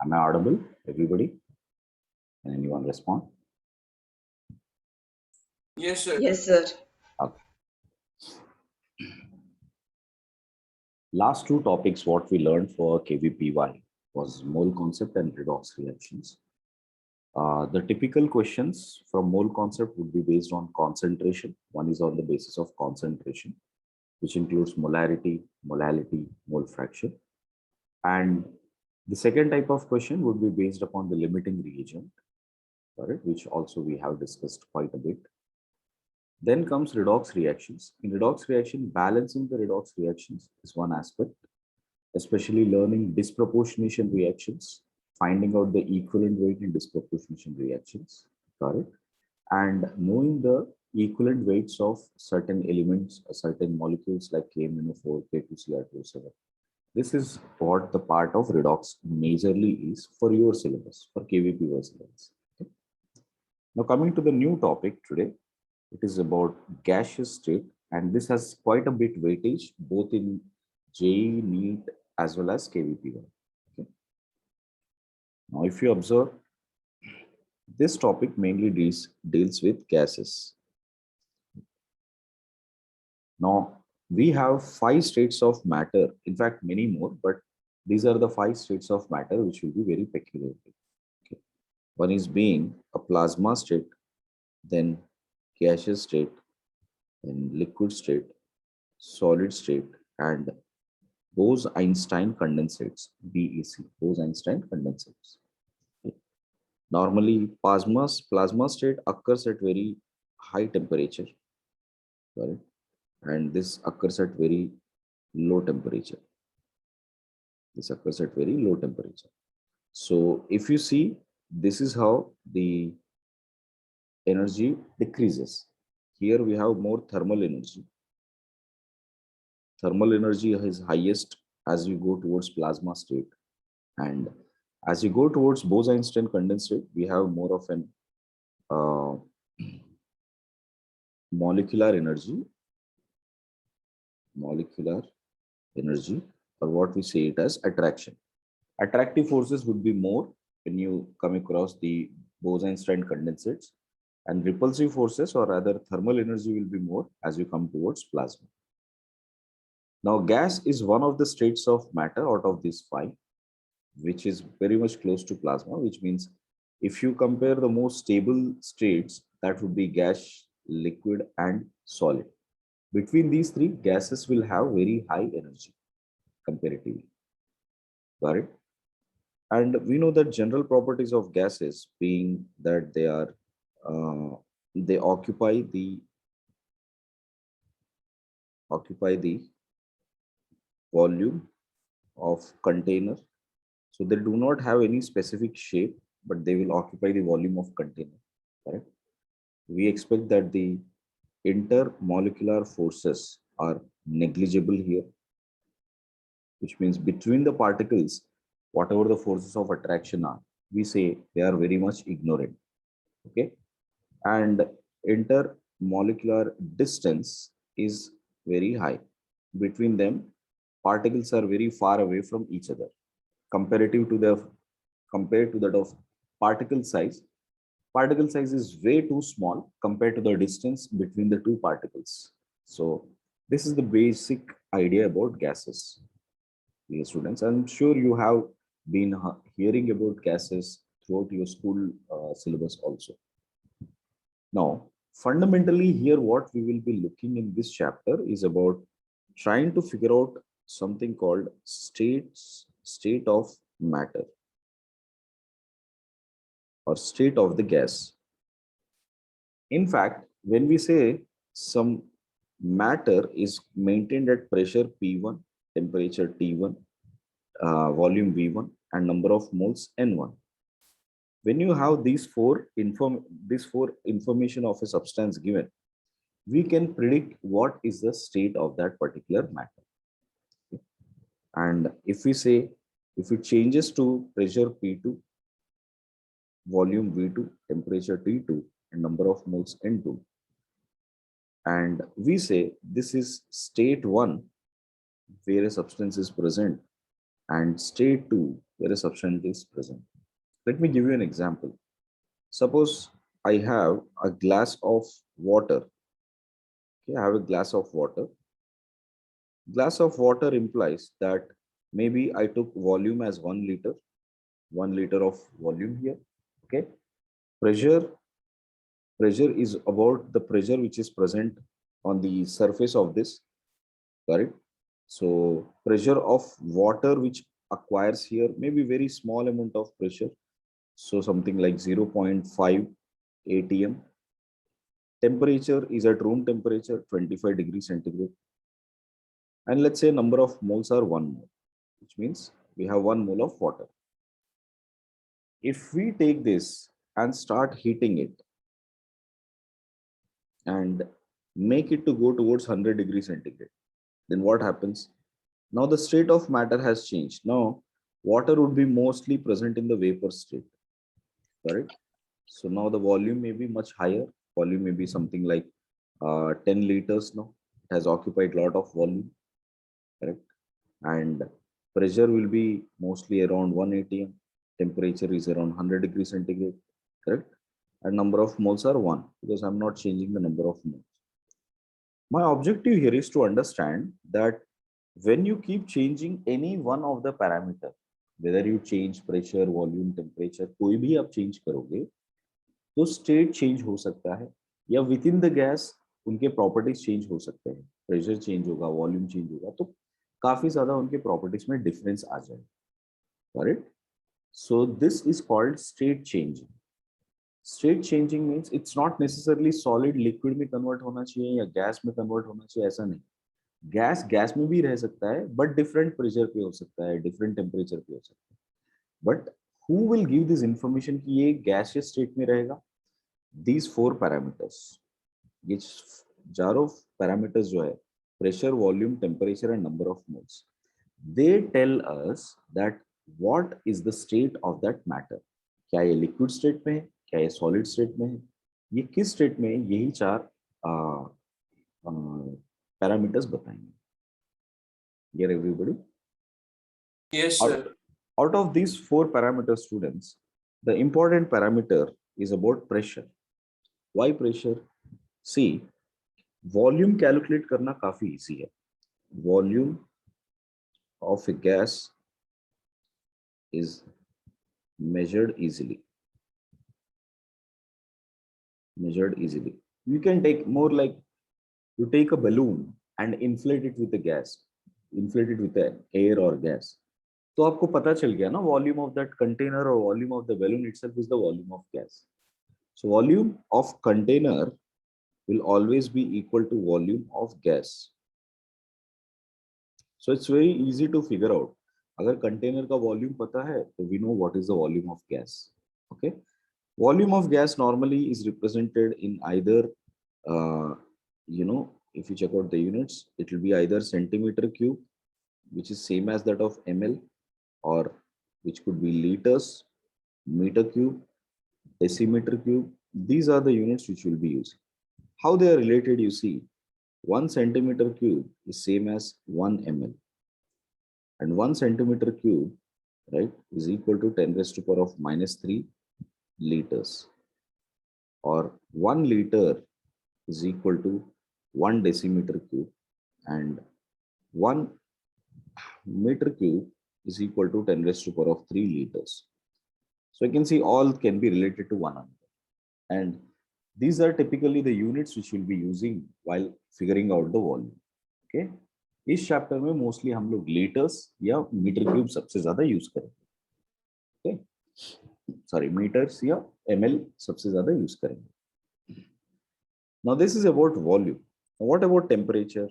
Am I audible, everybody? Can anyone respond? Yes, sir. Yes, sir. Okay. Last two topics, what we learned for KVPY was mole concept and redox reactions. The typical questions from mole concept would be based on concentration. One is on the basis of concentration, which includes molarity, molality, mole fraction. And the second type of question would be based upon the limiting reagent, correct, which also we have discussed quite a bit. Then comes redox reactions. In redox reaction, balancing the redox reactions is one aspect, especially learning disproportionation reactions, finding out the equivalent weight in disproportionation reactions, correct? And knowing the equivalent weights of certain elements, certain molecules like KMNO4, K2CR27. This is what the part of redox majorly is for your syllabus, for KVPY syllabus. Okay? Now coming to the new topic today, it is about gaseous state, and this has quite a bit weightage both in JEE, NEET as well as KVPY. Okay. Now, if you observe, this topic mainly deals with gases. Now, we have 5 states of matter, in fact, many more, but these are the 5 states of matter which will be very peculiar. Okay. One is being a plasma state, then gaseous state, then liquid state, solid state, and Bose-Einstein condensates, BEC, Bose-Einstein condensates. Okay. Normally, plasma state occurs at very high temperature, correct? And this occurs at very low temperature. This occurs at very low temperature. So if you see, this is how the energy decreases. Here we have more thermal energy. Thermal energy is highest as you go towards plasma state, and as you go towards Bose-Einstein condensate, we have more of an molecular energy, or what we say it as attraction. Attractive forces would be more when you come across the Bose-Einstein condensates, and repulsive forces or rather thermal energy will be more as you come towards plasma. Now, gas is one of the states of matter out of these 5, which is very much close to plasma, which means if you compare the most stable states, that would be gas, liquid, and solid. Between these 3, gases will have very high energy comparatively. Got it? And we know that general properties of gases being that they occupy the volume of container. So they do not have any specific shape, but they will occupy the volume of container. Correct? We expect that the intermolecular forces are negligible here, which means between the particles, whatever the forces of attraction are, we say they are very much ignorant. Okay. And intermolecular distance is very high. Between them, particles are very far away from each other. Compared to that of particle size is way too small compared to the distance between the 2 particles. So this is the basic idea about gases. Dear students, I'm sure you have been hearing about gases throughout your school syllabus also. Now, fundamentally here, what we will be looking in this chapter is about trying to figure out something called state of matter or state of the gas. In fact, when we say some matter is maintained at pressure P1, temperature T1, volume V1, and number of moles N1. When you have these four information of a substance given, we can predict what is the state of that particular matter. Okay. And if we say, if it changes to pressure P2, volume V2, temperature T2, and number of moles N2, and we say this is state 1 where a substance is present, and state 2 where a substance is present. Let me give you an example. Suppose I have a glass of water. Okay, I have a glass of water. Glass of water implies that maybe I took volume as 1 liter of volume here. Okay, pressure pressure is about the pressure which is present on the surface of this, correct? So pressure of water which acquires here may be very small amount of pressure, so something like 0.5 atm. Temperature is at room temperature 25 degrees centigrade, and let's say number of moles are 1 mole, which means we have 1 mole of water. If we take this and start heating it and make it to go towards 100 degrees centigrade, then what happens? Now the state of matter has changed. Now water would be mostly present in the vapor state, correct? So now the volume may be much higher. Volume may be something like 10 liters now. It has occupied a lot of volume, correct? And pressure will be mostly around 1 atm. Temperature is around 100 degrees centigrade, correct? And number of moles are 1 because I'm not changing the number of moles. My objective here is to understand that when you keep changing any one of the parameter, whether you change pressure, volume, temperature, कोई भी आप change करोगे तो state change हो सकता है, या with in the gas उनके प्रॉपर्टीज चेंज हो सकते हैं, प्रेशर चेंज होगा, वॉल्यूम चेंज होगा, तो काफी ज्यादा उनके प्रॉपर्टीज में डिफरेंस आ जाए, correct? So this is called state changing. State changing means it's not necessarily solid liquid में कन्वर्ट होना चाहिए या गैस में कन्वर्ट होना चाहिए, ऐसा नहीं. गैस गैस में भी रह सकता है बट डिफरेंट प्रेशर पे हो सकता है, डिफरेंट टेम्परेचर पे हो सकता है. But who will give this information कि ये गैसियस स्टेट में रहेगा? These 4 parameters, ये चारों parameters जो है, pressure, volume, temperature and number of moles, they tell us that what is the state of that matter. क्या ये liquid state में है, क्या ये solid state में है, ये किस state में है, यही 4 parameters बताएंगे. Here everybody? Yes, out, sir. out of these 4 parameters, students, the important parameter is about pressure. Why pressure? See, volume calculate करना काफी इजी है. Volume of A gas is measured easily. You can take more like you take a balloon and inflate it with a gas, inflate it with air or gas. तो आपको पता चल गया ना, volume of that container और volume of the balloon itself is the volume of gas. So volume of container will always be equal to volume of gas. So it's very easy to figure out. अगर container का volume पता है तो we know what is the volume of gas. Okay, volume of gas normally is represented in either if you check out the units, it will be either centimeter cube, which is same as that of ml, or which could be liters, meter cube, decimeter cube. These are the units which will be used. How they are related, you see, 1 centimeter cube is same as 1 ml, and 1 centimeter cube, right, is equal to 10 raised to power of -3 liters, or 1 liter is equal to 1 decimeter cube, and 1 meter cube is equal to 10 raised to power of 3 liters. So you can see all can be related to one another, and these are typically the units which we'll be using while figuring out the volume. Okay, इस chapter में mostly हम लोग litres या metre cube सबसे ज्यादा use करेंगे. Okay, sorry, metres या ml सबसे ज्यादा यूज करेंगे. Now this is about volume. Now what about temperature?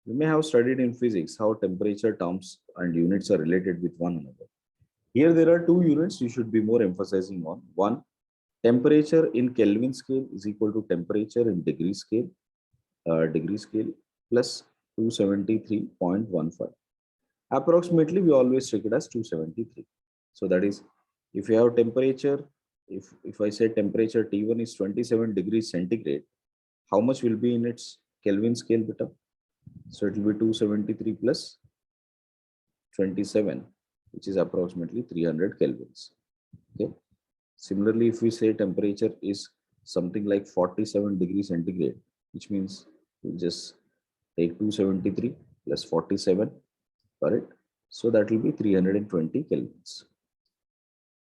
You may have studied in physics how temperature terms and units are related with one another. Here there are 2 units you should be more emphasizing on. One, temperature in Kelvin scale is equal to temperature in degree scale plus 273.15. Approximately, we always take it as 273. So that is, if you have temperature, if I say temperature T1 is 27 degrees centigrade, how much will be in its Kelvin scale beta? So it will be 273 plus 27, which is approximately 300 kelvins. Okay. Similarly, if we say temperature is something like 47 degrees centigrade, which means we just take 273 plus 47, correct? So that will be 320 kelvins.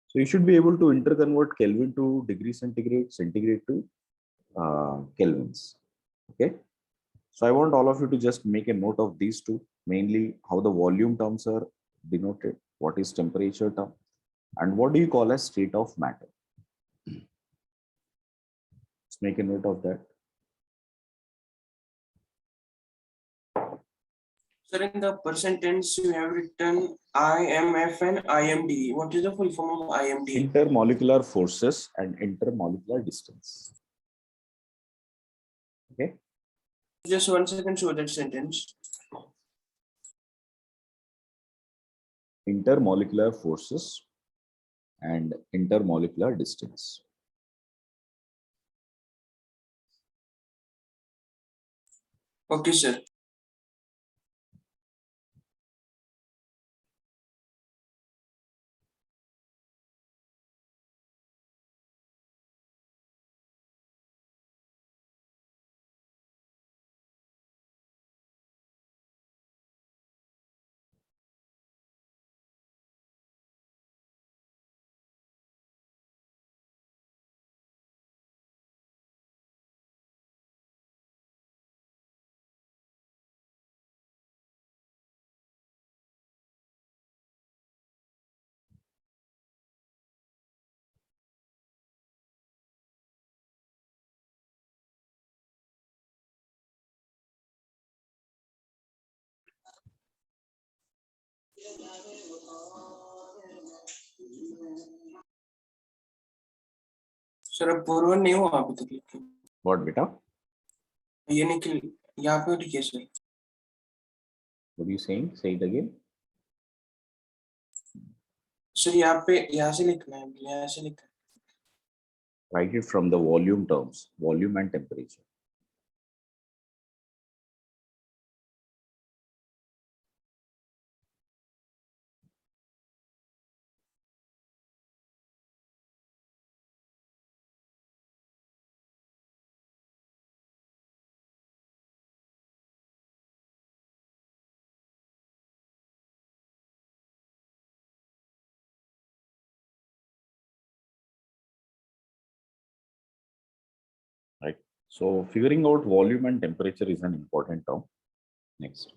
So you should be able to interconvert Kelvin to degree centigrade, centigrade to kelvins. Okay. So I want all of you to just make a note of these two, mainly how the volume terms are denoted, what is temperature term, and what do you call as state of matter. Let's make a note of that. Sir, in the present tense, you have written IMF and IMD. What is the full form of IMD? Intermolecular forces and intermolecular distance. Okay. Just 1 second, show that sentence. Intermolecular forces and intermolecular distance. Okay, sir. Sir अब पूर्वन नहीं हुआ अभी तक लिखे What beta? ये निकल यहाँ पे लिखे sir What are you saying? Say it again. Sir यहाँ से लिखना है यहाँ से लिखना है Write it from the volume terms, volume and temperature. Right. So figuring out volume and temperature is an important term. Next,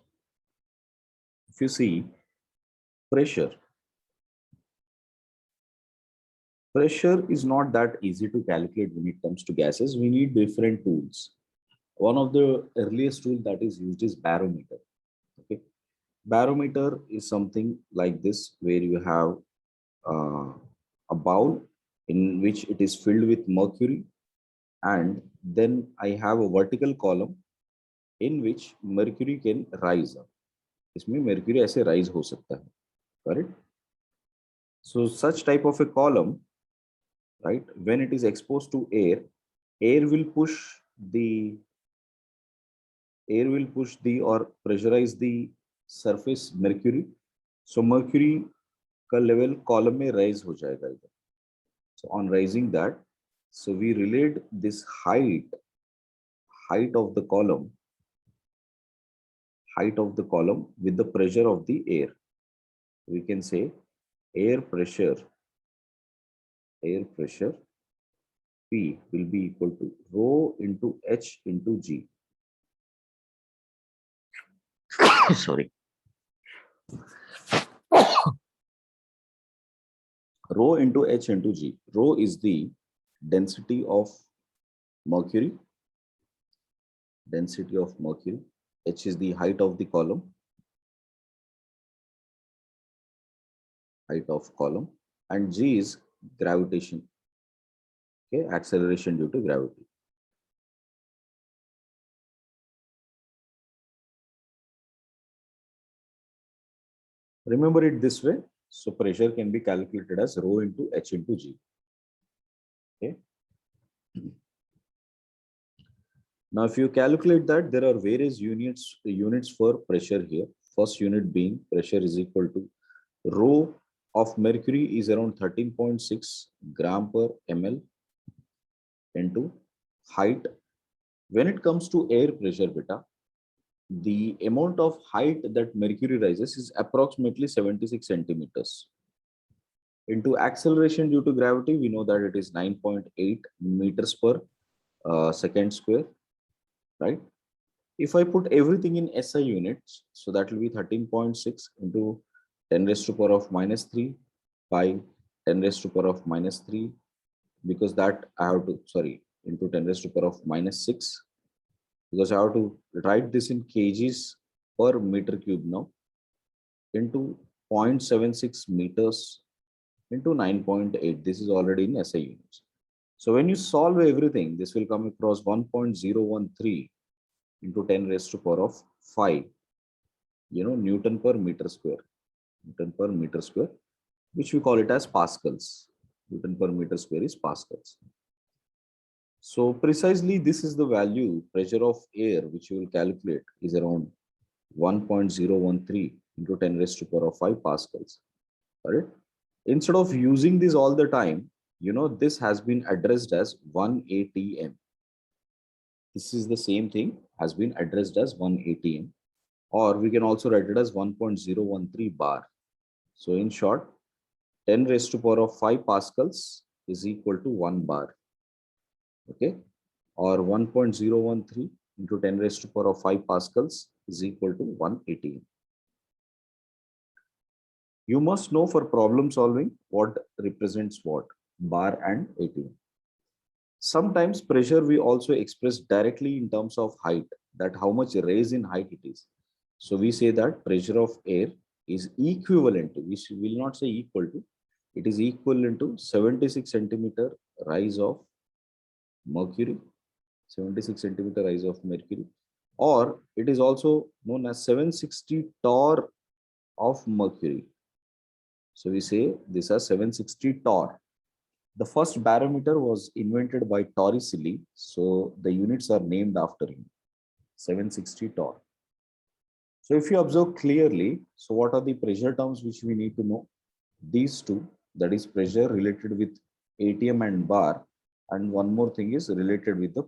if you see pressure, pressure is not that easy to calculate when it comes to gases. We need different tools. One of the earliest tool that is used is barometer. Okay, barometer is something like this, where you have a bowl in which it is filled with mercury, and then I have a vertical column in which mercury can rise up. इसमें mercury ऐसे rise हो सकता है, correct? So such type of a column, right? When it is exposed to air, air will push the or pressurize the surface mercury. So mercury का level column में rise हो जाएगा इधर. So on rising that, so we relate this height of the column with the pressure of the air. We can say air pressure P will be equal to rho into H into G. Sorry. Rho into H into G. Rho is the density of mercury. H is the height of the column. And G is gravitation. Okay, acceleration due to gravity. Remember it this way. So pressure can be calculated as rho into H into G. Okay. Now, if you calculate that, there are various units for pressure here. first unit being pressure is equal to rho of mercury is around 13.6 gram per ml into height. When it comes to air pressure beta, the amount of height that mercury rises is approximately 76 centimeters. Into acceleration due to gravity, we know that it is 9.8 meters per second square, right? If I put everything in SI units, so that will be 13.6 into 10 raised to power of minus 3 by 10 raised to power of minus 3, because that I have to, sorry, into 10 raised to power of minus 6, because I have to write this in kgs per meter cube now, into 0.76 meters into 9.8. This is already in SI units. So when you solve everything, this will come across 1.013 into 10 raised to power of 5, Newton per meter square, Newton per meter square, which we call it as pascals. Newton per meter square is pascals. So precisely this is the value pressure of air which you will calculate is around 1.013 into 10 raised to power of 5 pascals. Right? Instead of using this all the time, this has been addressed as 1 atm. This is the same thing has been addressed as 1 atm, or we can also write it as 1.013 bar. So in short, 10 raised to power of 5 pascals is equal to 1 bar. Okay, or 1.013 into 10 raised to power of 5 pascals is equal to 1 atm. You must know for problem solving what represents what, bar and atm. Sometimes pressure we also express directly in terms of height, that how much raise in height it is. So we say that pressure of air is equivalent to, we will not say equal to, it is equivalent to 76 centimeter rise of mercury, 76 centimeter rise of mercury, or it is also known as 760 torr of mercury. So we say this as 760 torr. The first barometer was invented by Torricelli, so the units are named after him, 760 torr. So if you observe clearly, so what are the pressure terms which we need to know? These two, that is pressure related with ATM and bar, and one more thing is related with the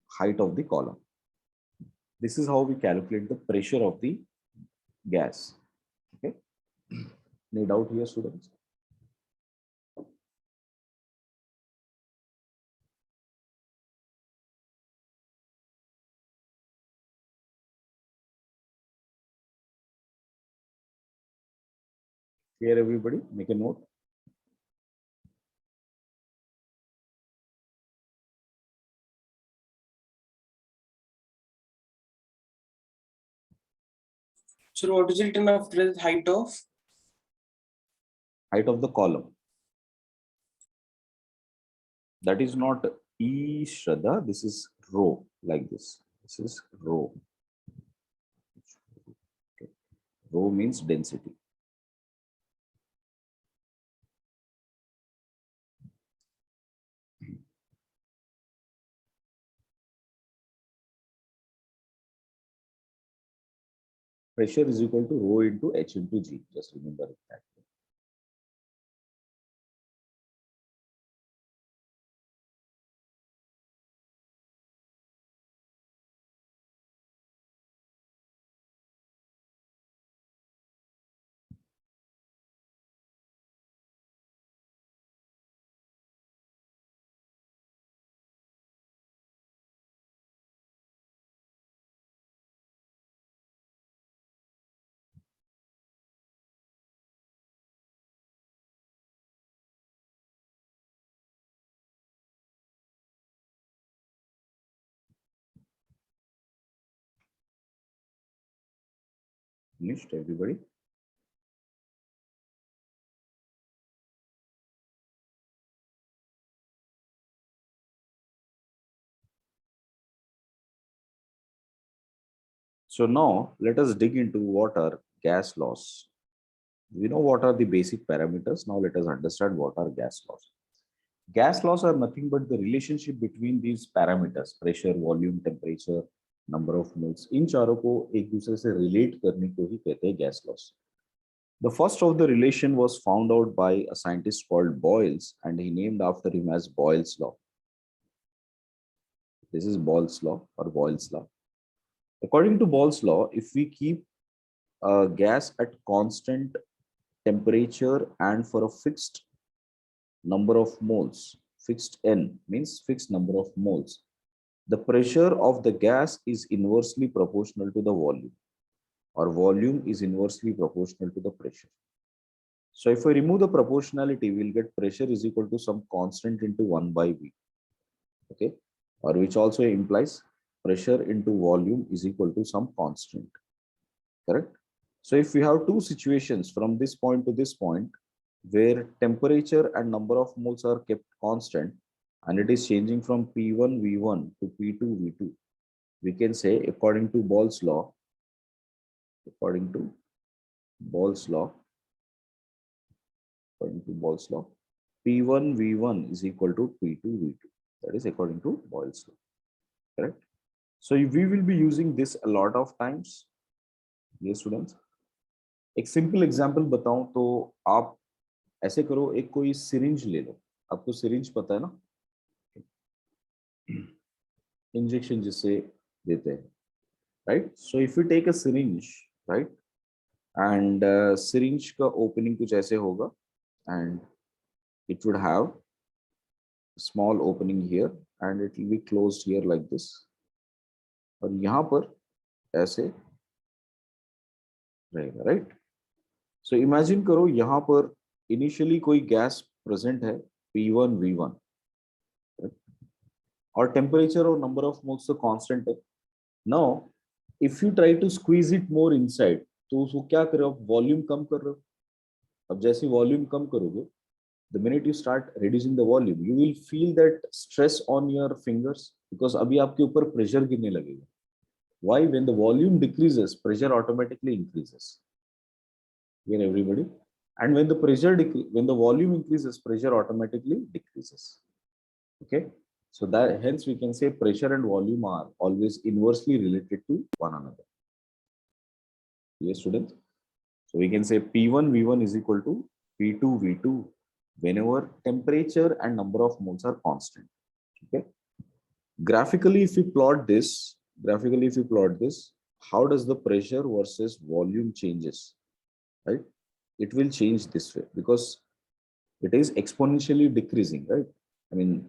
height of the column. This is how we calculate the pressure of the gas. Okay. Any doubt here, students? Here, everybody, make a note. So what is written after the height of? Height of the column. That is not E, Shraddha. This is rho, like this. This is rho. Okay. Rho means density. Pressure is equal to rho into H into G. Just remember that. Finished, everybody? So now let us dig into what are gas laws. We know what are the basic parameters. Now let us understand what are gas laws. Gas laws are nothing but the relationship between these parameters, pressure, volume, temperature, number of moles, इन चारों को एक दूसरे से relate करने को ही कहते हैं gas laws. The first of the relation was found out by a scientist called Boyles, and he named after him as Boyle's law. This is Boyle's law or Boyle's law. According to Boyle's law, if we keep a gas at constant temperature and for a fixed number of moles, fixed N means fixed number of moles, the pressure of the gas is inversely proportional to the volume, or volume is inversely proportional to the pressure. So if we remove the proportionality, we'll get pressure is equal to some constant into 1 by V. Okay, or which also implies pressure into volume is equal to some constant. Correct? So if we have two situations from this point to this point, where temperature and number of moles are kept constant, and it is changing from P1 V1 to P2 V2, we can say according to Boyle's law, according to Boyle's law, according to Boyle's law, P1 V1 is equal to P2 V2. That is according to Boyle's law. Correct? So we will be using this a lot of times. Yes, students. एक simple example बताऊं तो आप ऐसे करो, एक कोई syringe ले लो. आपको सिरिंज पता है ना, इंजेक्शन जिससे देते हैं, right? So if you take a syringe, right, and syringe का ओपनिंग कुछ ऐसे होगा, and it would have a small opening here and it will be closed here like this, और यहाँ पर ऐसे रहेगा, राइट? सो इमेजिन करो यहाँ पर इनिशियली कोई गैस प्रेजेंट है P1 V1, और टेम्परेचर और नंबर ऑफ मोल्स तो कांस्टेंट है. Now if you try to squeeze it more inside, तो उसको क्या कर रहे हो, वॉल्यूम कम कर रहे हो. अब जैसे वॉल्यूम कम करोगे, the minute you start reducing the volume, you will feel that stress on your fingers, because अभी आपके ऊपर pressure गिरने लगेगा. Why? When the volume decreases, pressure automatically increases. Here, everybody. And when the when the volume increases, pressure automatically decreases. Okay. So that hence we can say pressure and volume are always inversely related to one another. Yes, students. So we can say P1 V1 is equal to P2 V2 whenever temperature and number of moles are constant. Okay. Graphically, if we plot this, how does the pressure versus volume changes? Right? It will change this way because it is exponentially decreasing, right? I mean,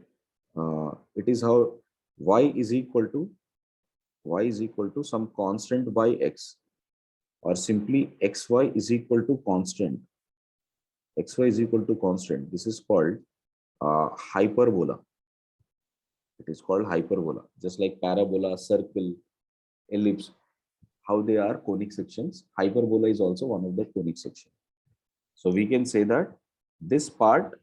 it is how y is equal to some constant by x, or simply xy is equal to constant. Xy is equal to constant. This is called hyperbola. It is called hyperbola, just like parabola, circle, ellipse, how they are conic sections. Hyperbola is also one of the conic section. So we can say that this part,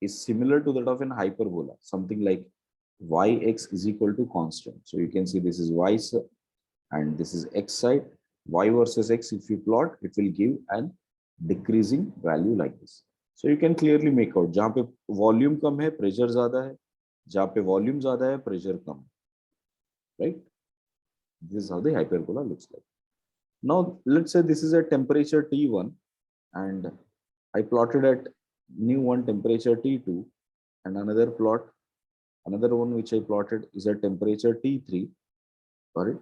is similar to that of an hyperbola, something like yx is equal to constant. So you can see this is y and this is x side. Y versus x, if you plot, it will give an decreasing value like this. So you can clearly make out, जहाँ पे volume कम है, pressure ज़्यादा है, जहाँ पे volume ज़्यादा है, pressure come, right? This is how the hyperbola looks like. Now let's say this is a temperature T1 and I plotted at new one temperature T2, and another one which I plotted is at temperature T3. Sorry,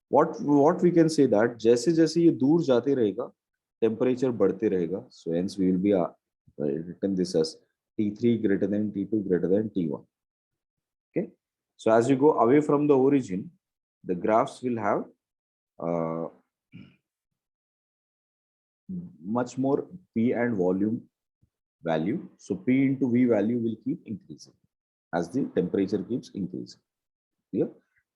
what we can say that जैसे जैसे ये दूर जाते रहेगा, temperature बढ़ते रहेगा. So hence we will be written this as T3 greater than T2 greater than T1. Okay. So as you go away from the origin, the graphs will have much more P and volume value. So P into V value will keep increasing as the temperature keeps increasing. Clear?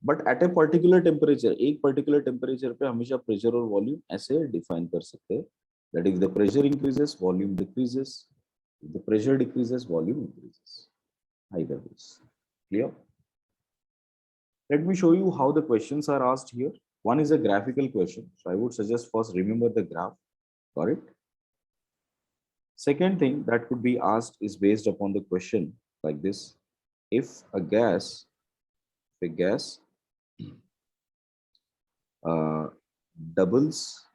But at a particular temperature, एक particular temperature पे हमेशा pressure और volume ऐसे define कर सकते हैं. That if the pressure increases, volume decreases. If the pressure decreases, volume increases. Either ways. Clear? Let me show you how the questions are asked here. One is a graphical question. So I would suggest first remember the graph. Got it? Second thing that could be asked is based upon the question like this. If a gas uh, doubles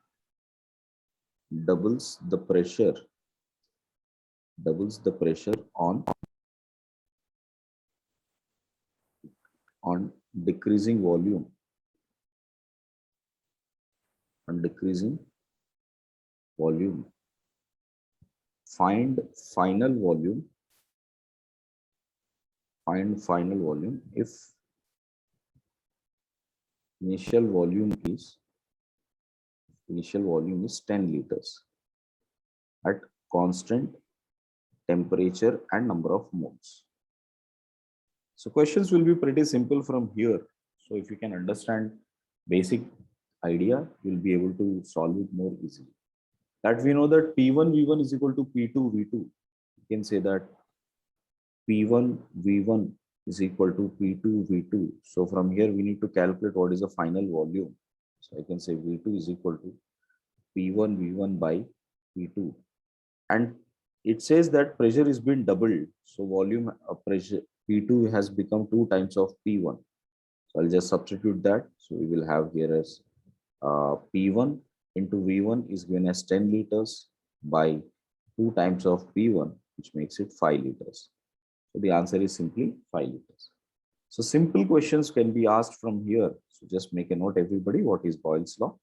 doubles the pressure on decreasing volume, on decreasing volume. Find final volume, if initial volume is 10 liters at constant temperature and number of moles. So questions will be pretty simple from here. So if you can understand basic idea, you'll be able to solve it more easily. That we know that P1 V1 is equal to P2 V2. You can say that P1 V1 is equal to P2 V2. So from here we need to calculate what is the final volume. So I can say V2 is equal to P1 V1 by P2. And it says that pressure has been doubled. So volume pressure P2 has become 2 times of P1. So I'll just substitute that. So we will have here as P1 into V1 is given as 10 liters by 2 times of P1, which makes it 5 liters. So the answer is simply 5 liters. So simple questions can be asked from here. So just make a note, everybody, what is Boyle's law?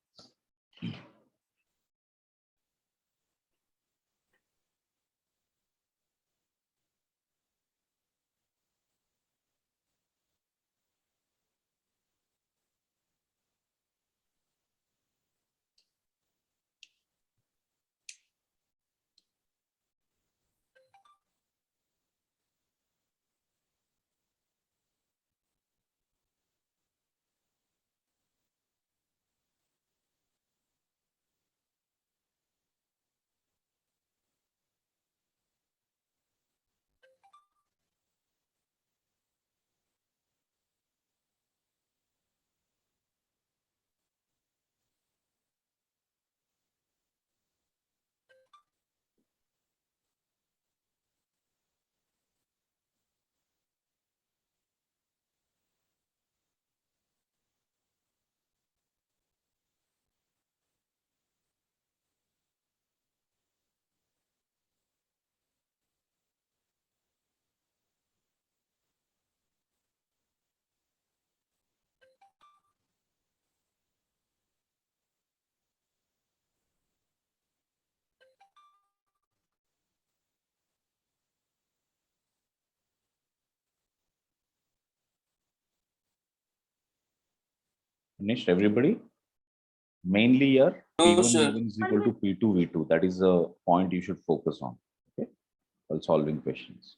Finished, everybody? Mainly here, No, P1 sir. V1 is equal to P2 V2. That is the point you should focus on, okay, while solving questions.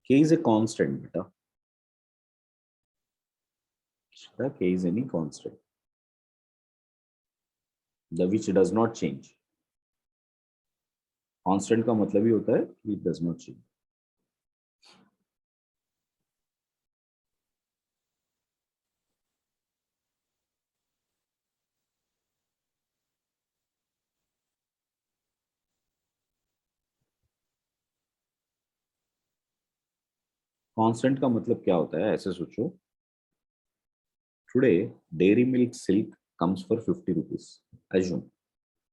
K is a constant, beta. The K is any constant, the which does not change. Constant का मतलब ही होता है कि it does not change. Constant का मतलब क्या होता है, ऐसे सोचो. Today, dairy milk silk comes for 50 rupees. Assume,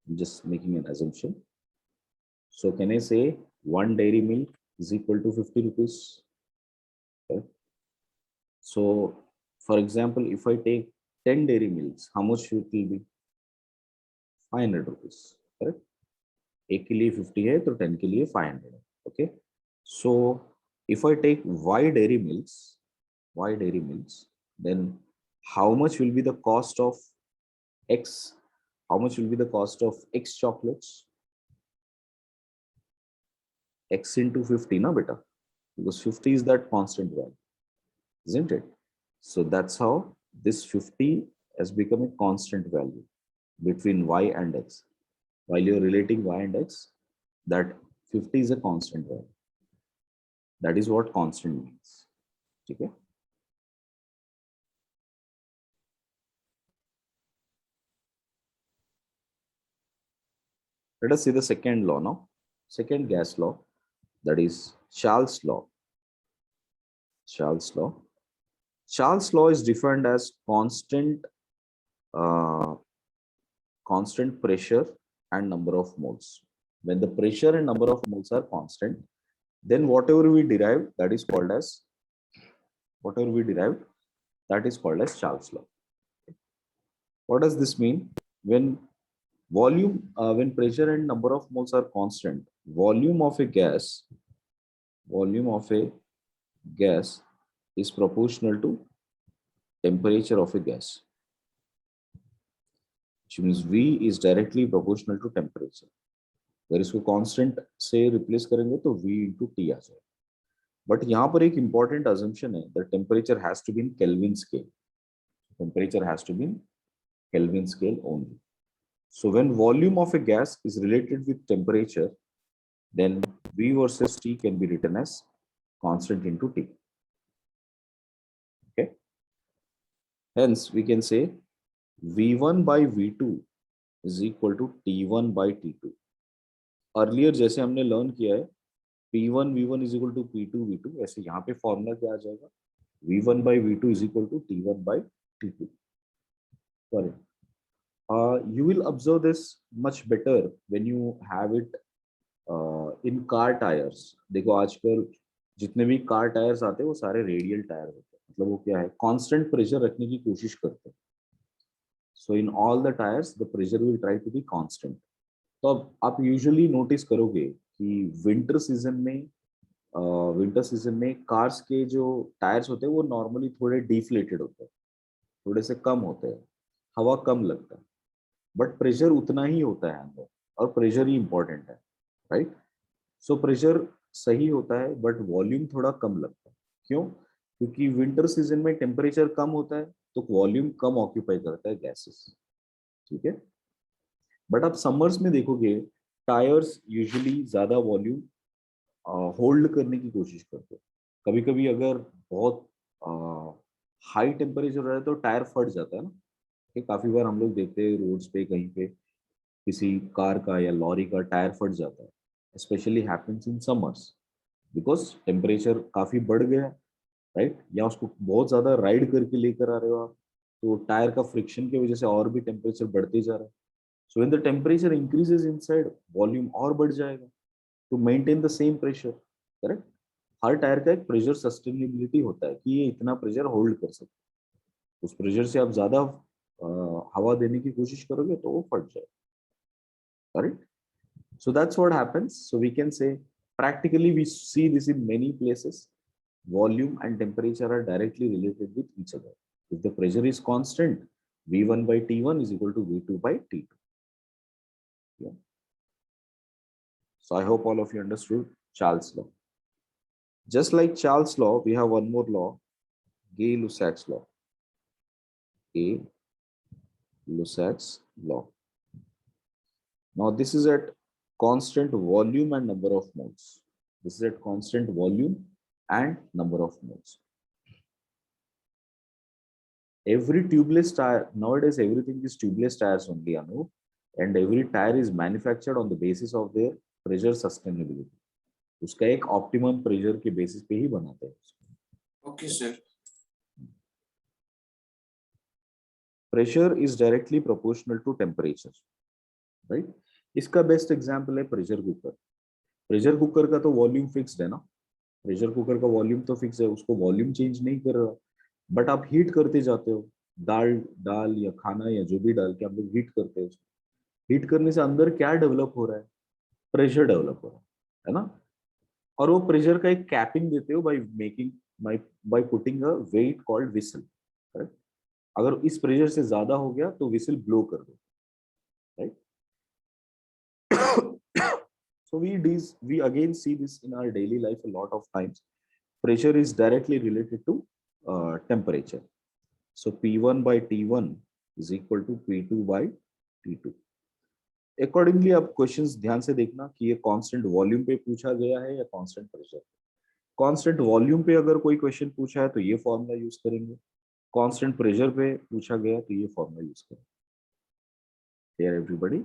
I'm just making an assumption. So can I say one dairy milk is equal to 50 rupees? Okay. So, for example, if I take 10 dairy milks, how much it will be? 500 rupees. Correct? एक के लिए 50 है तो 10 के लिए 500. Okay. So if I take y dairy milks, then how much will be the cost of X? How much will be the cost of X chocolates? X into 50, no, beta, because 50 is that constant value, isn't it? So that's how this 50 has become a constant value between y and x. While you're relating y and x, that 50 is a constant value. That is what constant means. Okay. Let us see the second law now. Second gas law, that is Charles' law. Charles' law. Charles' law is defined as uh, constant pressure and number of moles. When the pressure and number of moles are constant, then whatever we derived, that is called as Charles' law. What does this mean? When when pressure and number of moles are constant, volume of a gas is proportional to temperature of a gas, which means V is directly proportional to temperature. अगर इसको constant से replace करेंगे तो V into T आ जाएगा. But यहाँ पर एक important assumption है, the temperature has to be in Kelvin scale. Temperature has to be in Kelvin scale only. So when volume of a gas is related with temperature, then V versus T can be written as constant into T. Okay. Hence, we can say V1 by V2 is equal to T1 by T2. Earlier जैसे हमने learn किया है P1 V1 is equal to P2 V2, ऐसे यहाँ पे formula क्या आ जाएगा? V1 by V2 is equal to T1 by T2. Sorry. You will observe this much better when you have it in car tires. देखो आजकल जितने भी car tyres आते हैं वो सारे रेडियल टायर होते हैं. मतलब वो क्या है, कांस्टेंट प्रेशर रखने की कोशिश करते हैं. So in all the tyres the pressure will try to be constant. तो अब आप यूजुअली नोटिस करोगे कि विंटर सीजन में कार्स के जो टायर्स होते हैं वो नॉर्मली थोड़े डिफ्लेटेड होते हैं, थोड़े से कम होते हैं, हवा कम लगता है, बट प्रेशर उतना ही होता है अंदर, और प्रेशर ही इंपॉर्टेंट है, राइट. सो प्रेशर सही होता है बट वॉल्यूम थोड़ा कम लगता है. क्यों? क्योंकि विंटर सीजन में टेम्परेचर कम होता है तो वॉल्यूम कम ऑक्यूपाई करता है गैसेस. ठीक है. बट आप समर्स में देखोगे टायर्स यूजुअली ज्यादा वॉल्यूम होल्ड करने की कोशिश करते हैं. कभी कभी अगर बहुत हाई टेम्परेचर हो रहा है तो टायर फट जाता है ना. काफी बार हम लोग देखते हैं रोड्स पे कहीं पे किसी कार का या लॉरी का टायर फट जाता है. Specially happens in summers because temperature काफी बढ़ गया है, राइट. या उसको बहुत ज्यादा राइड करके लेकर आ रहे हो आप, तो टायर का फ्रिक्शन की वजह से और भी टेम्परेचर बढ़ते जा रहा है. So when the temperature increases inside, volume और बढ़ जाएगा to maintain the same pressure, correct. हर टायर का एक प्रेशर सस्टेनेबिलिटी होता है कि ये इतना प्रेशर होल्ड कर सकते. उस प्रेशर से आप ज्यादा हवा देने की कोशिश करोगे तो वो फट जाएगा, correct. So that's what happens. So we can say practically we see this in many places. Volume and temperature are directly related with each other. If the pressure is constant, V1 by T1 is equal to V2 by T2. Yeah. So I hope all of you understood Charles' law. Just like Charles' law, we have one more law, Gay-Lussac's law. Gay-Lussac's law. Now this is at constant volume and number of moles. This is at constant volume and number of moles. Every tubeless tire, nowadays everything is tubeless tires only, Anu, and every tire is manufactured on the basis of their pressure sustainability. उसका एक optimum pressure के basis पे ही बनाते हैं. Okay, sir. Pressure is directly proportional to temperature, right? इसका best example है pressure cooker. Pressure cooker का तो वॉल्यूम फिक्स्ड है ना. प्रेशर कुकर का वॉल्यूम तो फिक्स है, उसको वॉल्यूम चेंज नहीं कर रहा, बट आप हीट करते जाते हो. दाल या खाना या जो भी डाल के आप लोग हीट करते हो. हीट करने से अंदर क्या डेवलप हो रहा है? प्रेशर डेवलप हो रहा है ना. और वो प्रेशर का एक कैपिंग देते हो by putting a weight called whistle. अगर इस प्रेशर से ज्यादा हो गया तो विसल ब्लो कर दो, right. So we again see this in our daily life a lot of times. Pressure is directly related to temperature. So P1 by T1 is equal to P2 by T2. Accordingly, आप questions ध्यान से देखना कि ये constant volume पे पूछा गया है या कांस्टेंट प्रेशर. कांस्टेंट वॉल्यूम पे अगर कोई क्वेश्चन पूछा है तो ये फॉर्मूला यूज करेंगे. कांस्टेंट प्रेशर पे पूछा गया तो ये फॉर्मूला यूज करेंगे. Clear everybody?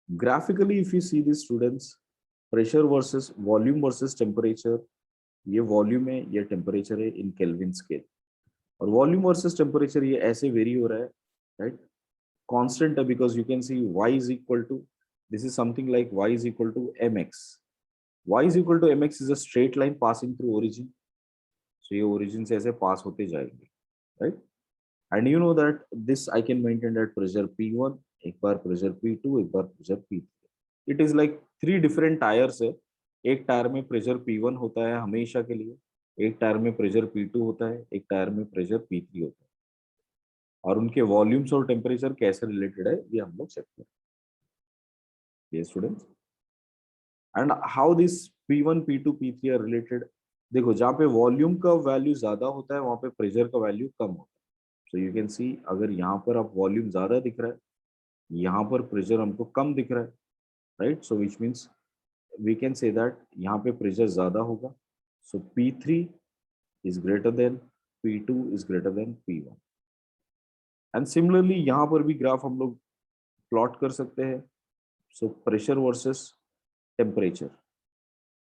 Graphically, if you see these students, pressure versus volume versus temperature, ये वॉल्यूम है, ये टेम्परेचर है इन केल्विन स्केल, और वॉल्यूम वर्सेस टेम्परेचर ये ऐसे वेरी हो रहा है, राइट? कांस्टेंट है, because you can see y is equal to, this is something like y is equal to mx. y is equal to mx is a straight line passing through origin, so ये origin से ऐसे pass होते जाएंगे, right? And you know that this I can maintain at pressure P1, एक बार pressure P2, एक बार pressure P3. It is like three different tyres है. एक टायर में प्रेशर P1 होता है हमेशा के लिए, एक टायर में प्रेशर P2 होता है, एक टायर में प्रेशर P3 होता है, और उनके वॉल्यूम्स और टेम्परेचर कैसे रिलेटेड है ये हम लोग चेक करें. ये students, and how this P1, P2, P3 are related. देखो, जहाँ पे वॉल्यूम का वैल्यू ज्यादा होता है वहां पे प्रेशर का वैल्यू कम होता है. सो यू कैन सी, अगर यहाँ पर आप वॉल्यूम ज्यादा दिख रहा है, यहाँ पर प्रेशर हमको कम दिख रहा है, right? So which means we can say that यहाँ पे प्रेशर ज्यादा होगा, so P3 is greater than P2 is greater than P1. And similarly यहाँ पर भी ग्राफ हम लोग प्लॉट कर सकते हैं. So pressure versus temperature,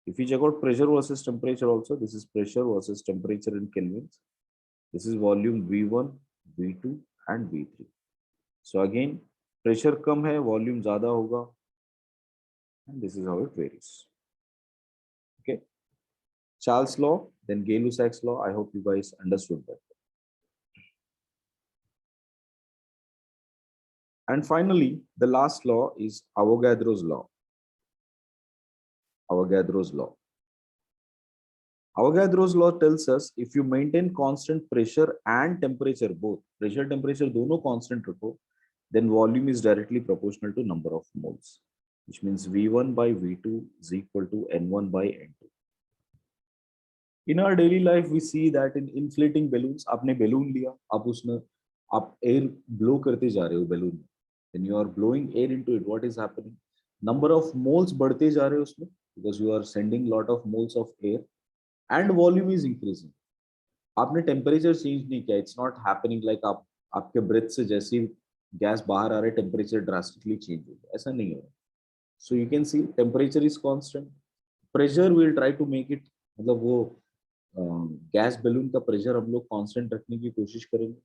if you check out pressure versus temperature also, this is pressure versus temperature in kelvins, this is volume V1, V2 and V3. so again pressure कम है, volume ज्यादा होगा, and this is how it varies. Okay, Charles law, then Gay-Lussac's law. I hope you guys understood that. And finally, the last law is Avogadro's law. Avogadro's law. Avogadro's law tells us if you maintain constant pressure and temperature, both pressure temperature दोनों constant रखो, then volume is directly proportional to number of moles, which means V1 by V2 is equal to N1 by N2. In our daily life, we see that in inflating balloons, आपने balloon लिया, आप उसमें आप air blow करते जा रहे हो balloon में. When you are blowing air into it, what is happening? Number of moles बढ़ते जा रहे हो उसमें, because you are sending lot of moles of air, and volume is increasing. आपने temperature change नहीं किया. It's not happening like आप आपके breath से जैसे ही गैस बाहर आ रहा है temperature drastically change हो गया, ऐसा नहीं हो रहा. So you can see temperature is constant. Pressure will try to make it, मतलब वो गैस बैलून का प्रेशर हम लोग कांस्टेंट रखने की कोशिश करेंगे.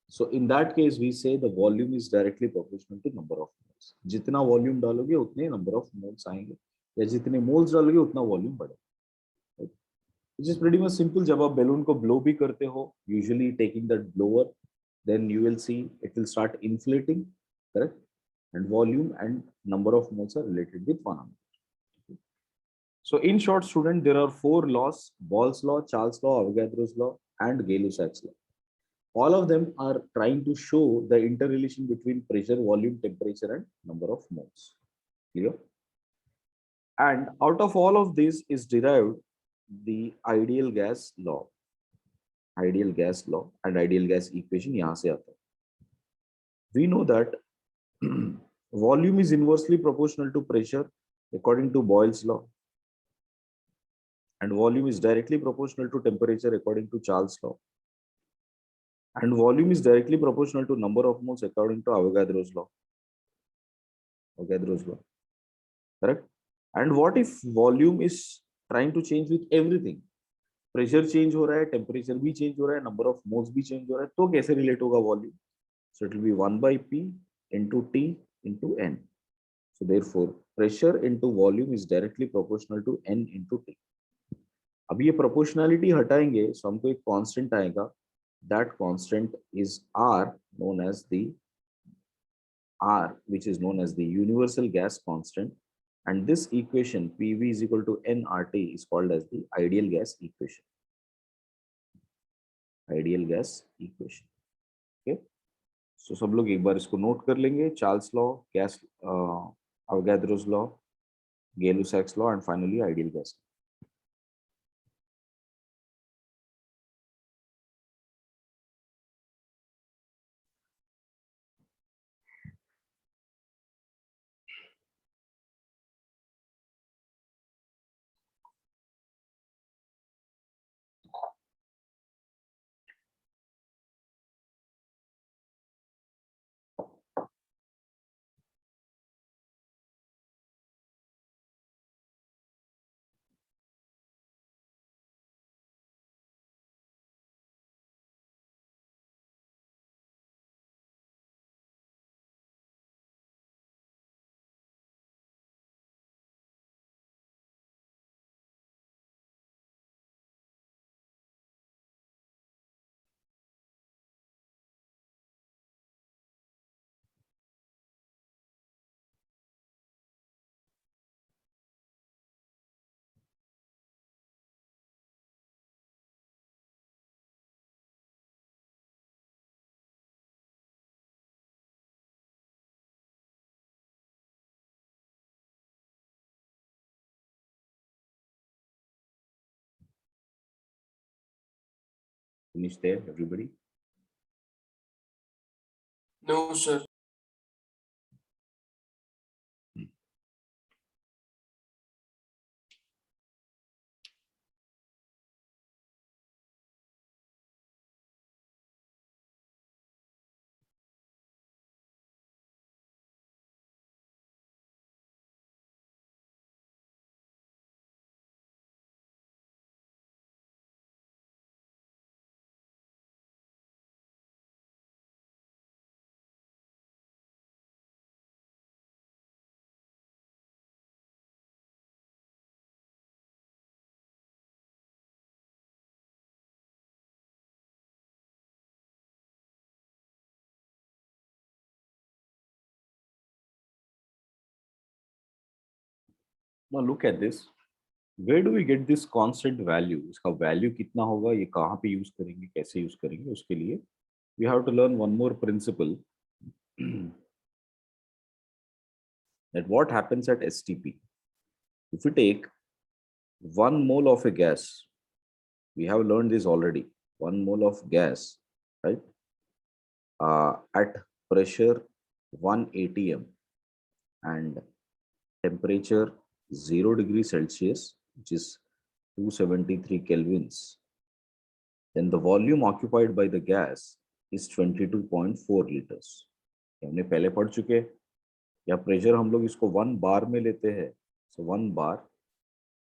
So in that case we say the volume is directly proportional to number of moles. जितना वॉल्यूम डालोगे उतने नंबर ऑफ मोल्स आएंगे, या जितने मोल्स डालोगे उतना वॉल्यूम बढ़ेगा. Which is pretty much simple. जब आप बैलून को ब्लो भी करते हो, usually taking that blower, then you will see it will start inflating, correct? And volume and number of moles are related with one another. So in short, student, there are four laws: Boyle's law, Charles law, Avogadro's law, and Gay-Lussac's law. All of them are trying to show the interrelation between pressure, volume, temperature, and number of moles. Clear? And out of all of this is derived the ideal gas law. Ideal gas law and ideal gas equation यहाँ से आता है. We know that volume is inversely proportional to pressure according to Boyle's law, and volume is directly proportional to temperature according to Charles' law, and volume is directly proportional to number of moles according to Avogadro's law. Avogadro's law, correct? And what if volume is trying to change with everything? Pressure change हो रहा है, temperature भी change हो रहा है, number of moles भी change हो रहा है, तो कैसे relate होगा volume? So it will be 1 by P into T into N. So therefore, pressure into volume is directly proportional to N into T. अब ये proportionality हटाएंगे, so हमको एक constant आएगा. That constant is R, known as the R, which is known as the universal gas constant. And this equation PV is equal to nRT is called as the ideal gas equation. Ideal gas equation. Okay. So सब लोग एक बार इसको note कर लेंगे. Charles law, Avogadro's law, Gay-Lussac's law, and finally ideal gas. Finish there, everybody? No, sir. Now look at this. Where do we get this constant value? इसका value कितना होगा, ये कहाँ पे use करेंगे, कैसे use करेंगे, उसके लिए we have to learn one more principle that what happens at STP. If we take 1 mole of a gas, we have learned this already. 1 mole of gas, right? At pressure 1 atm and temperature 0 degrees Celsius, which is 273 kelvins, then the volume occupied by the gas is 22.4 liters. हमने पहले पढ़ चुके हैं, या pressure हम लोग इसको 1 बार में लेते हैं. So 1 bar,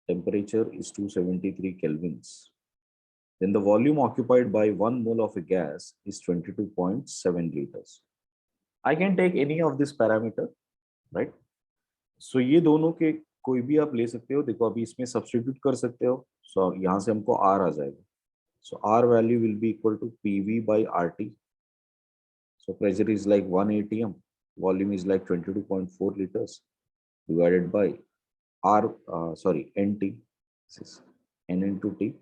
temperature is 273 kelvins. Then the volume occupied by 1 mole of a gas is 22.7 liters. I can take any of this parameter, right? So ये दोनों के कोई भी आप ले सकते हो. देखो अभी इसमें सब्स्टिट्यूट कर सकते हो. So यहाँ से हमको R आ जाएगा. So R value will be equal to PV by RT. So pressure is like 1 atm, volume is like 22.4 liters divided by NT. This is N into T.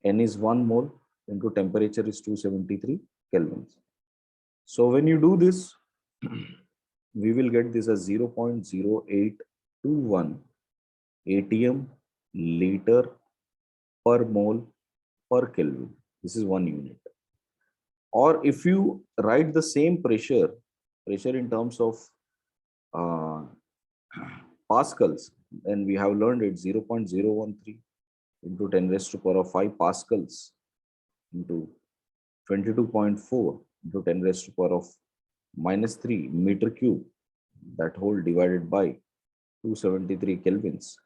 N is 1 mole into temperature is 273 kelvins. So when you do this, we will get this as 0.0821 atm liter per mole per Kelvin. This is 1 unit. Or if you write the same pressure in terms of pascals, then we have learned it 0.013 into 10 raised to power of 5 pascals into 22.4 into 10 raised to power of -3 meter cube, that whole divided by 273 kelvins.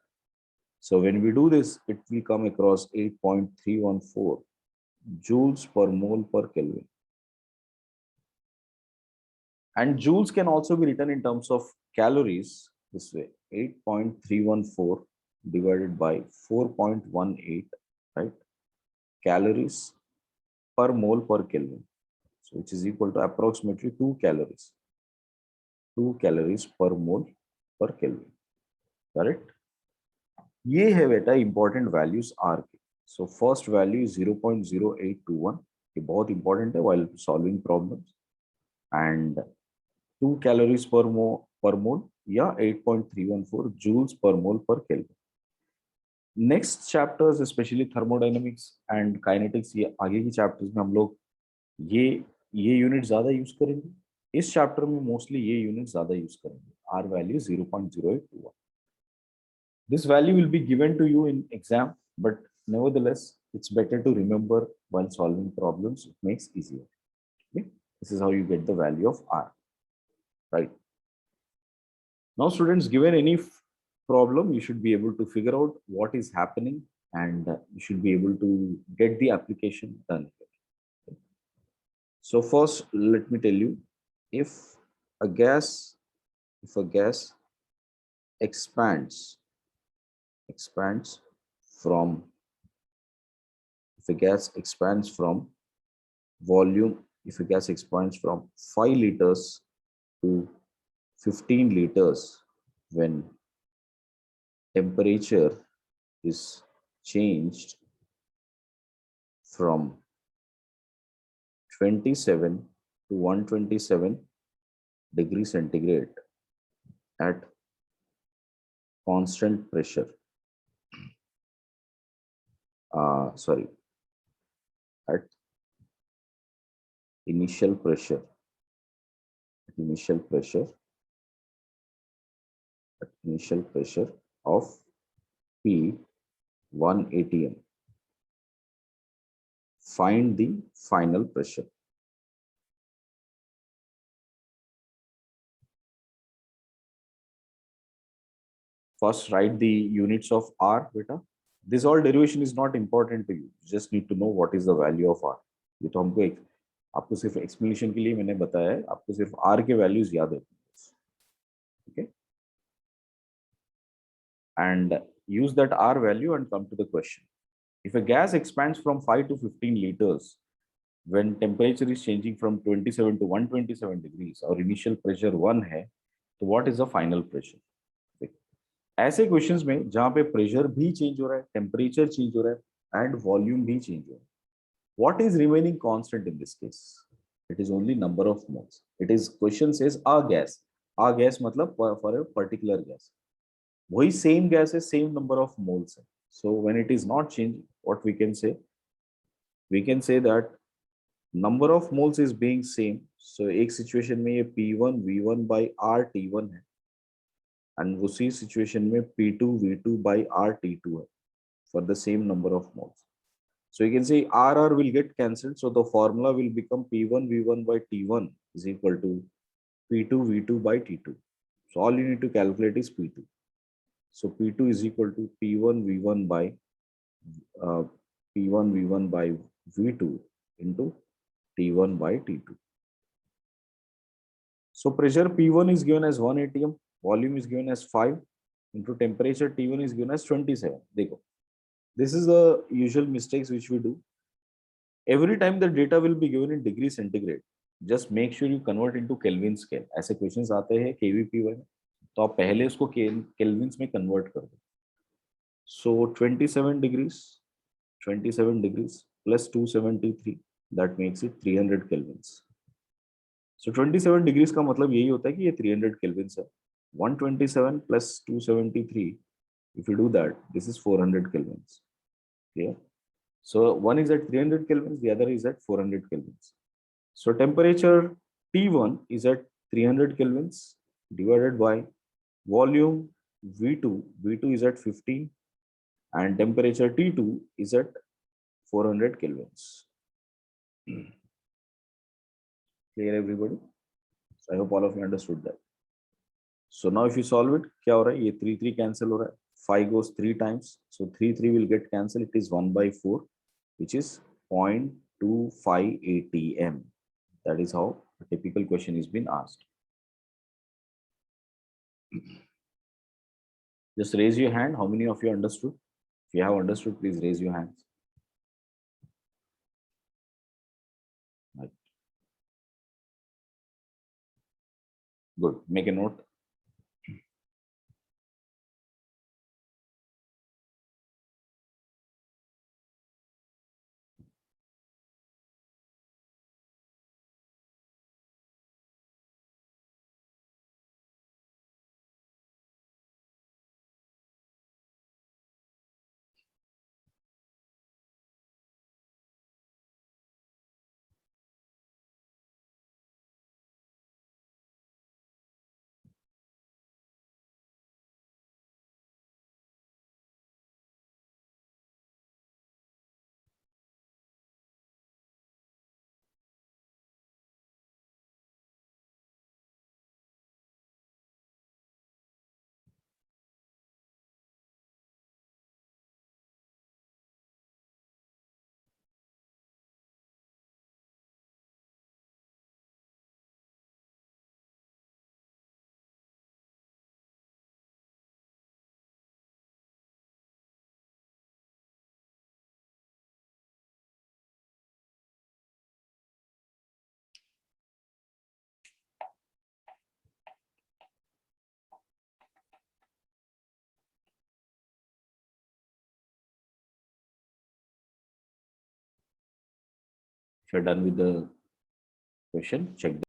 So when we do this, it will come across 8.314 joules per mole per Kelvin. And joules can also be written in terms of calories this way: 8.314 divided by 4.18, right? Calories per mole per Kelvin. So which is equal to approximately 2 calories. 2 calories per mole per Kelvin. Correct? ये है बेटा important values R के. So first value is 0.0821. ये बहुत important है while solving problems. And 2 calories per mole या 8.314 joules per mole per Kelvin. Next chapters, especially thermodynamics and kinetics, ये आगे की chapters में हम लोग ये यूनिट ज्यादा यूज करेंगे. इस चैप्टर में मोस्टली ये यूनिट ज्यादा यूज करेंगे. R value 0.0821. This value will be given to you in exam, but nevertheless, it's better to remember while solving problems. It makes easier. Okay? This is how you get the value of R. Right. Now, students, given any problem, you should be able to figure out what is happening, and you should be able to get the application done. So first, let me tell you, if a gas expands from volume, if a gas expands from 5 liters to 15 liters when temperature is changed from 27 to 127 degrees centigrade at constant pressure. At initial pressure initial pressure initial pressure of P 1 atm. Find the final pressure. First, write the units of R, beta. This all derivation is not important to you. You just need to know what is the value of R. ये तो हमको एक आपको सिर्फ explanation के लिए मैंने बताया है, आपको सिर्फ R के वैल्यूज याद है. Okay, and use that R value and come to the question. If a gas expands from 5 to 15 liters when temperature is changing from 27 to 127 degrees और initial pressure 1 है, तो what is the final pressure? ऐसे questions में जहां पे pressure भी change हो रहा है, टेम्परेचर चेंज हो रहा है एंड वॉल्यूम भी चेंज हो रहा है, what is remaining constant in this case? It is only number of moles. It is question says a gas मतलब फॉर अ पर्टिकुलर गैस, वही सेम गैस है, सेम नंबर ऑफ मोल्स है. So when it is not change, what we can say that number of moles is being same. So एक situation में ये P1 V1 by R T1 है and उसी situation में P2 V2 by R T2 है for the same number of moles. So you can say R will get cancelled. So the formula will become P1 V1 by T1 is equal to P2 V2 by T2. So all you need to calculate is P2. So P2 is equal to P1 V1 by uh, P1 V1 by V2 into T1 by T2. So pressure P1 is given as 1 atm, volume is given as 5 into temperature T1 is given as 27. देखो, this is the usual mistakes which we do. Every time the data will be given in degree centigrade, just make sure you convert into Kelvin scale. ऐसे questions आते हैं KVPY में, तो आप पहले उसको Kelvins में convert कर दो. So 27 degrees plus 273, that makes it 300 kelvins. So 27 degrees का मतलब यही होता है कि ये 300 kelvins है. 127 plus 273, if you do that, this is 400 kelvins. Clear? So one is at 300 kelvins, the other is at 400 kelvins. So temperature T1 is at 300 kelvins divided by volume V2. V2 is at 15 and temperature T2 is at 400 kelvins. Clear everybody? So I hope all of you understood that. So now if you solve it, क्या हो रहा है? ये 3 cancel हो रहा है. 5 goes 3 times. So 3 will get cancelled. It is 1 by 4, which is 0.25 atm. That is how a typical question is being asked. Just raise your hand. How many of you understood? If you have understood, please raise your hands. Right. Good. Make a note. If you're done with the question, check